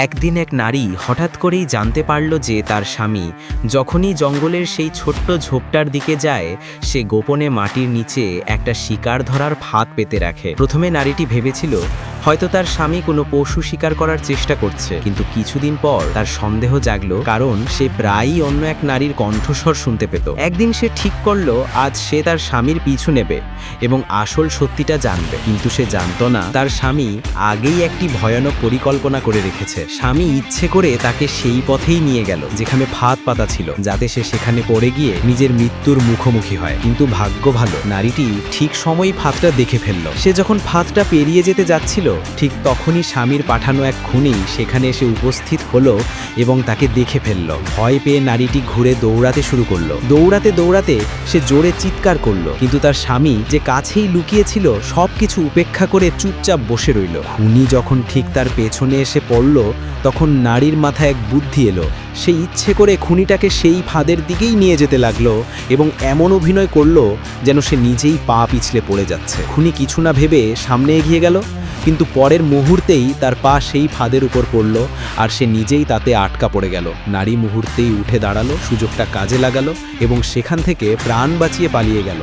একদিন এক নারী হঠাৎ করেই জানতে পারল যে তার স্বামী যখনই জঙ্গলের সেই ছোট্ট ঝোপটার দিকে যায় সে গোপনে মাটির নিচে একটা শিকার ধরার ফাঁদ পেতে রাখে। প্রথমে নারীটি ভেবেছিল হয়তো তার স্বামী কোনো পশু শিকার করার চেষ্টা করছে, কিন্তু কিছুদিন পর তার সন্দেহ জাগলো, কারণ সে প্রায়ই অন্য এক নারীর কণ্ঠস্বর শুনতে পেত। একদিন সে ঠিক করলো আজ সে তার স্বামীর পিছু নেবে এবং আসল সত্যিটা জানবে। কিন্তু সে জানতো না তার স্বামী আগেই একটি ভয়ানক পরিকল্পনা করে রেখেছে। স্বামী ইচ্ছে করে তাকে সেই পথেই নিয়ে গেল যেখানে ফাঁদ পাতা ছিল, যাতে সে সেখানে পড়ে গিয়ে নিজের মৃত্যুর মুখোমুখি হয়। কিন্তু ভাগ্য ভালো, নারীটি ঠিক সময়ই ফাঁদটা দেখে ফেলল। সে যখন ফাঁদটা পেরিয়ে যেতে যাচ্ছিল, ঠিক তখনই স্বামীর পাঠানো এক খুনি সেখানে এসে উপস্থিত হলো এবং তাকে দেখে ফেলল। ভয় পেয়ে নারীটি ঘুরে দৌড়াতে শুরু করলো। দৌড়াতে দৌড়াতে সে জোরে চিৎকার করলো, কিন্তু তার স্বামী যে কাছেই লুকিয়েছিল সবকিছু উপেক্ষা করে চুপচাপ বসে রইল। খুনি যখন ঠিক তার পেছনে এসে পড়ল, তখন নারীর মাথায় এক বুদ্ধি এলো। সে ইচ্ছে করে খুনিটাকে সেই ফাঁদের দিকেই নিয়ে যেতে লাগলো এবং এমন অভিনয় করলো যেন সে নিজেই পা পিছলে পড়ে যাচ্ছে। খুনি কিছু না ভেবে সামনে এগিয়ে গেল, কিন্তু পরের মুহূর্তেই তার পা সেই ফাঁদের উপর পড়ল আর সে নিজেই তাতে আটকা পড়ে গেল। নারী মুহূর্তেই উঠে দাঁড়ালো, সুযোগটা কাজে লাগালো এবং সেখান থেকে প্রাণ বাঁচিয়ে পালিয়ে গেল।